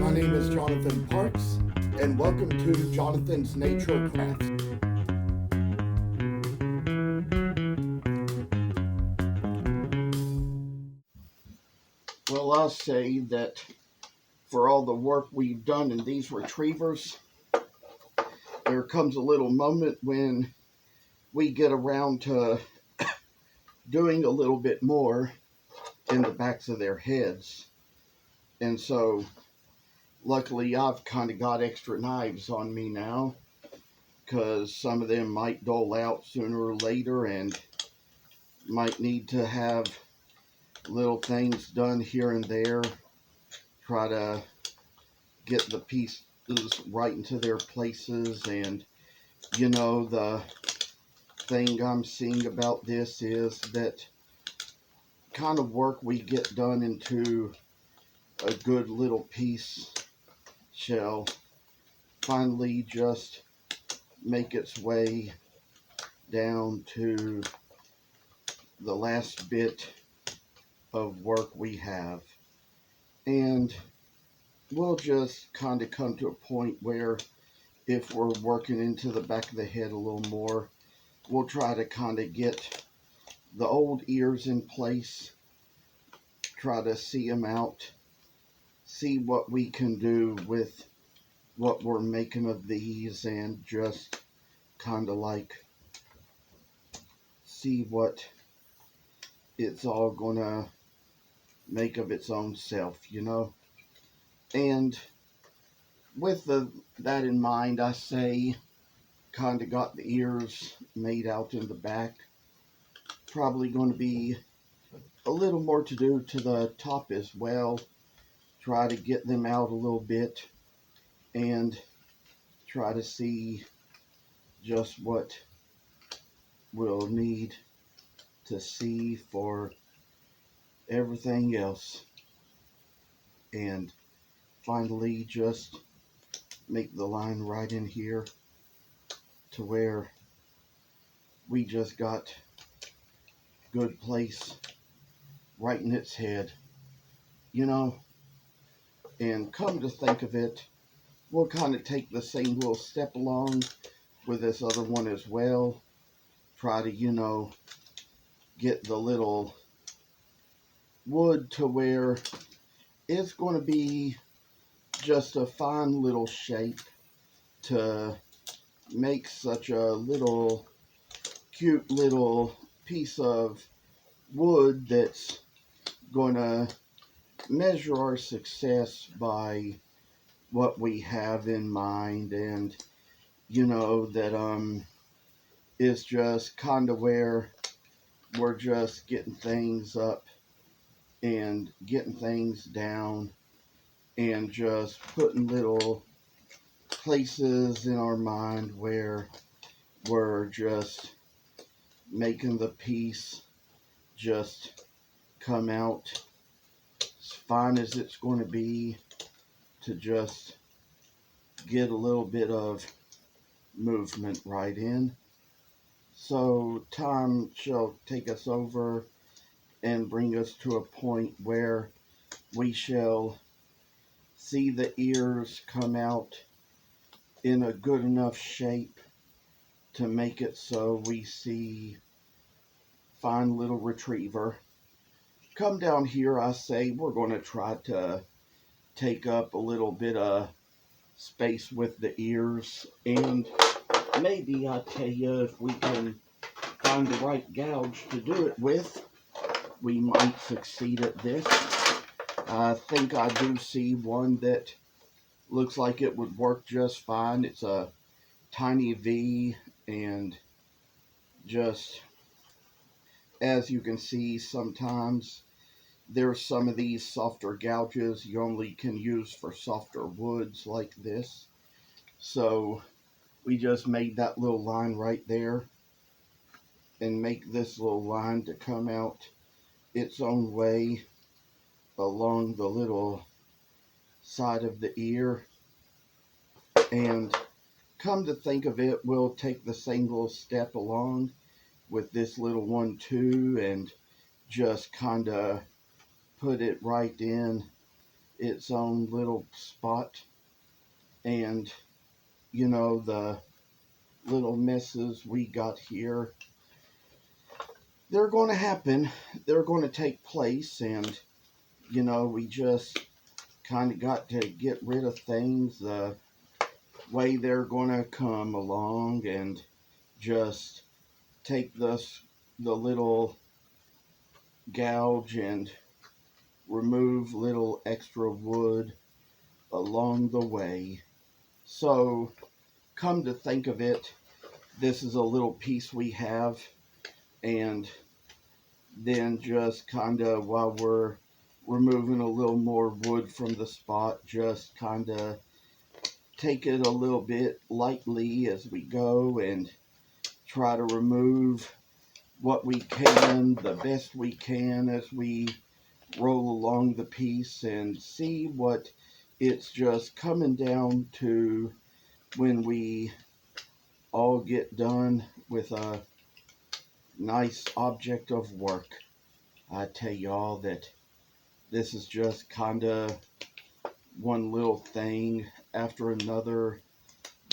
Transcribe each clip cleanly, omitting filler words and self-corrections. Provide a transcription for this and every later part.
My name is Jonathan Parks, and welcome to Jonathan's Nature Crafts. Well, I'll say that for all the work we've done in these retrievers, there comes a little moment when we get around to doing a little bit more in the backs of their heads. And so, luckily, I've kind of got extra knives on me now, because some of them might dole out sooner or later and might need to have little things done here and there. Try to get the pieces right into their places. And, you know, the thing I'm seeing about this is that kind of work we get done into a good little piece shall finally just make its way down to the last bit of work we have. And we'll just kind of come to a point where if we're working into the back of the head a little more, we'll try to kind of get the old ears in place, try to see them out, see what we can do with what we're making of these, and just kind of like see what it's all gonna make of its own self, you know. And with that in mind, I say kind of got the ears made out in the back. Probably going to be a little more to do to the top as well. Try to get them out a little bit and try to see just what we'll need to see for everything else. And finally just make the line right in here to where we just got good place right in its head, you know. And come to think of it, we'll kind of take the same little step along with this other one as well. Try to, you know, get the little wood to where it's going to be just a fine little shape to make such a little cute little piece of wood that's going to measure our success by what we have in mind. And you know that is just kind of where we're just getting things up and getting things down and just putting little places in our mind where we're just making the piece just come out as fine as it's going to be, to just get a little bit of movement right in. So time shall take us over and bring us to a point where we shall see the ears come out in a good enough shape to make it so we see fine little retriever. Come down here, I say we're going to try to take up a little bit of space with the ears, and maybe I tell you, if we can find the right gouge to do it with, we might succeed at this. I think I do see one that looks like it would work just fine. It's a tiny V, and just as you can see, sometimes there's some of these softer gouges you only can use for softer woods like this. So we just made that little line right there and make this little line to come out its own way along the little side of the ear. And come to think of it, we'll take the same little step along with this little one too, and just kind of put it right in its own little spot. And, you know, the little messes we got here, they're going to happen. They're going to take place. And, you know, we just kind of got to get rid of things the way they're going to come along and just take the little gouge and remove little extra wood along the way. So, come to think of it, this is a little piece we have, and then just kind of while we're removing a little more wood from the spot, just kind of take it a little bit lightly as we go and try to remove what we can, the best we can as we roll along the piece and see what it's just coming down to when we all get done with a nice object of work. I tell y'all that this is just kind of one little thing after another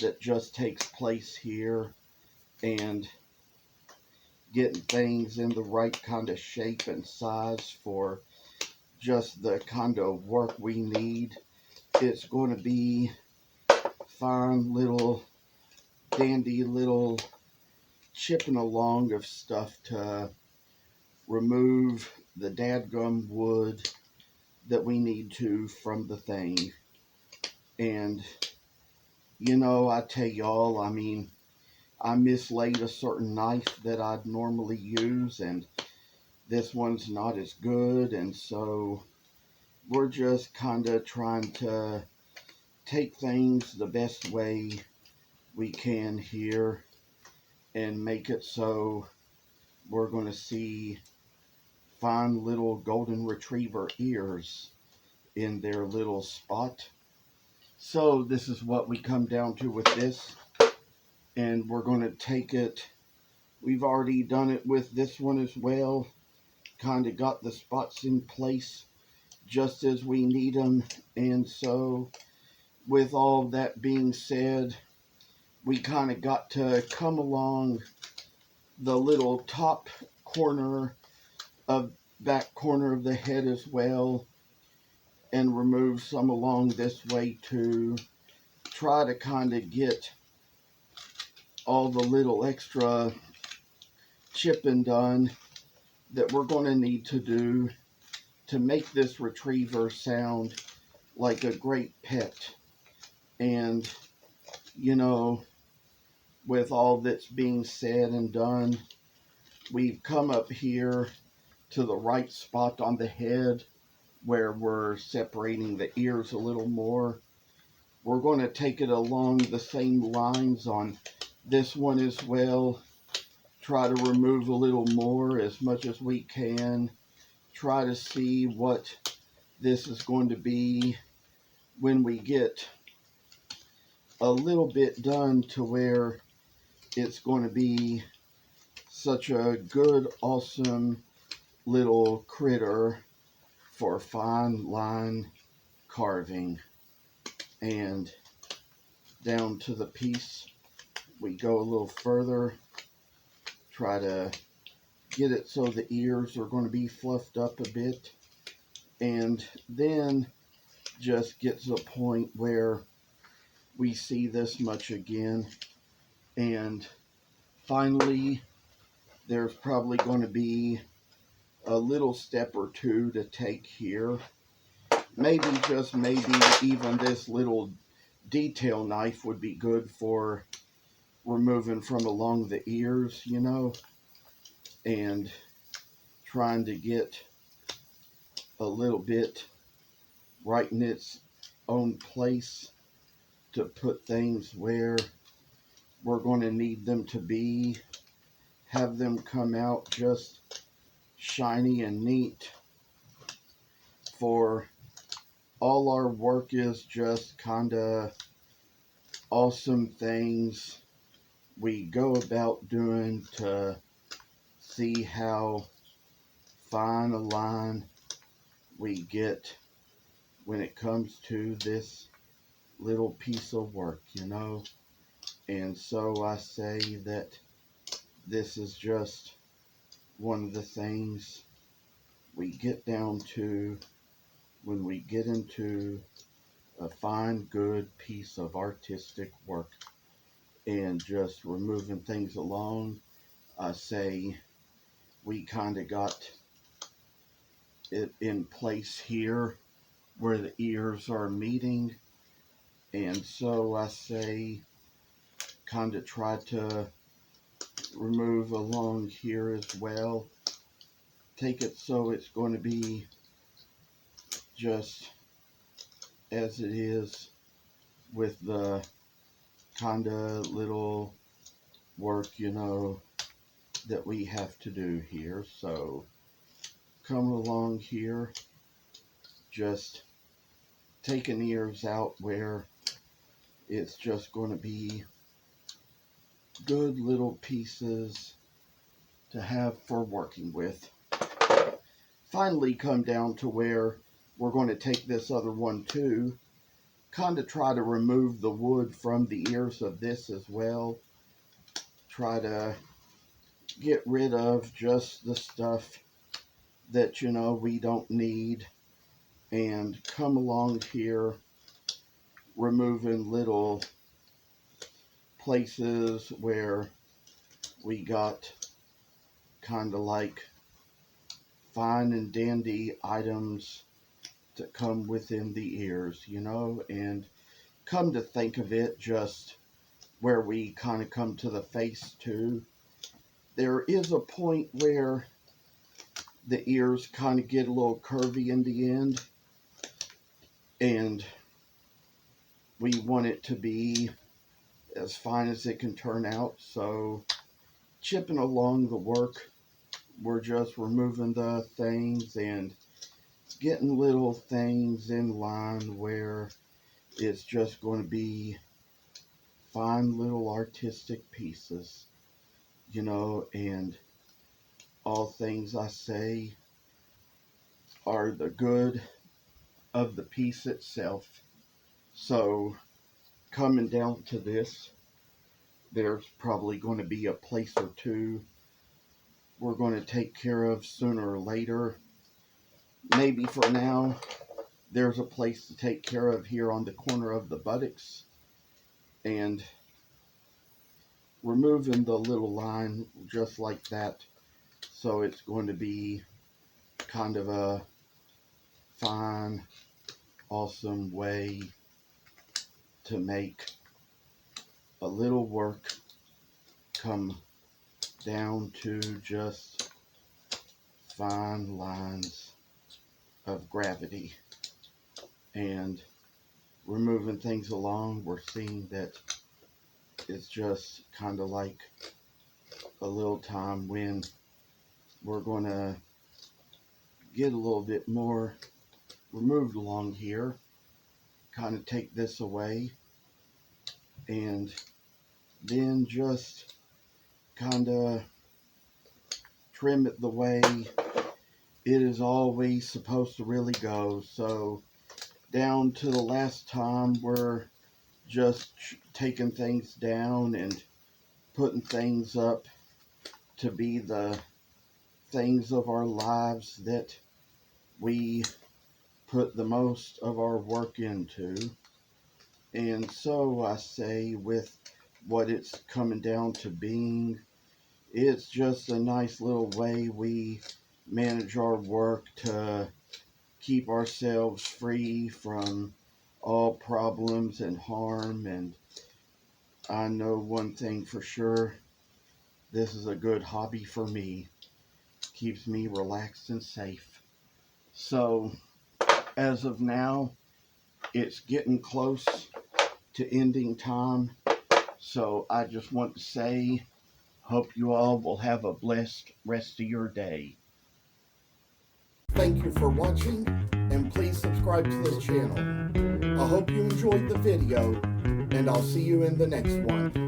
that just takes place here, and getting things in the right kind of shape and size for just the kind of work we need. It's going to be fine little dandy little chipping along of stuff to remove the dadgum wood that we need to from the thing. And, you know, I tell y'all, I mean, I mislaid a certain knife that I'd normally use, and this one's not as good, and so we're just kind of trying to take things the best way we can here and make it so we're going to see fine little golden retriever ears in their little spot. So this is what we come down to with this, and we're going to take it. We've already done it with this one as well, kind of got the spots in place just as we need them. And so with all that being said, we kind of got to come along the little top corner of back corner of the head as well, and remove some along this way to try to kind of get all the little extra chipping done that we're going to need to do to make this retriever sound like a great pet. And, you know, with all that's being said and done, we've come up here to the right spot on the head where we're separating the ears a little more. We're going to take it along the same lines on this one as well. Try to remove a little more as much as we can. Try to see what this is going to be when we get a little bit done to where it's going to be such a good, awesome little critter for fine line carving. And down to the piece we go a little further, try to get it so the ears are going to be fluffed up a bit, and then just get to a point where we see this much again. And finally, there's probably going to be a little step or two to take here. Maybe, just maybe, even this little detail knife would be good for removing from along the ears, you know, and trying to get a little bit right in its own place to put things where we're going to need them to be, have them come out just shiny and neat. For all our work is just kind of awesome things we go about doing to see how fine a line we get when it comes to this little piece of work, And so I say that this is just one of the things we get down to when we get into a fine, good piece of artistic work and just removing things along. I say we kind of got it in place here where the ears are meeting, and so I say kind of try to remove along here as well. Take it so it's going to be just as it is with the kind of little work, that we have to do here. So come along here, just taking ears out where it's just going to be good little pieces to have for working with. Finally come down to where we're going to take this other one too, kind of try to remove the wood from the ears of this as well. Try to get rid of just the stuff that we don't need, and come along here removing little places where we got kind of like fine and dandy items to come within the ears, and come to think of it, just where we kind of come to the face too, there is a point where the ears kind of get a little curvy in the end, and we want it to be as fine as it can turn out. So chipping along the work, we're just removing the things and getting little things in line where it's just going to be fine little artistic pieces, and all things I say are the good of the piece itself. So coming down to this, there's probably going to be a place or two we're going to take care of sooner or later. Maybe for now, there's a place to take care of here on the corner of the buttocks, and removing the little line just like that, so it's going to be kind of a fine, awesome way to make a little work come down to just fine lines of gravity. And removing things along, we're seeing that it's just kind of like a little time when we're going to get a little bit more removed along here, kind of take this away, and then just kind of trim it the way it is always supposed to really go. So down to the last time, we're just taking things down and putting things up to be the things of our lives that we put the most of our work into. And so I say, with what it's coming down to being, it's just a nice little way we manage our work to keep ourselves free from all problems and harm. And I know one thing for sure, this is a good hobby for me. Keeps me relaxed and safe. So as of now, it's getting close to ending time. So I just want to say, hope you all will have a blessed rest of your day. Thank you for watching, and please subscribe to this channel. I hope you enjoyed the video, and I'll see you in the next one.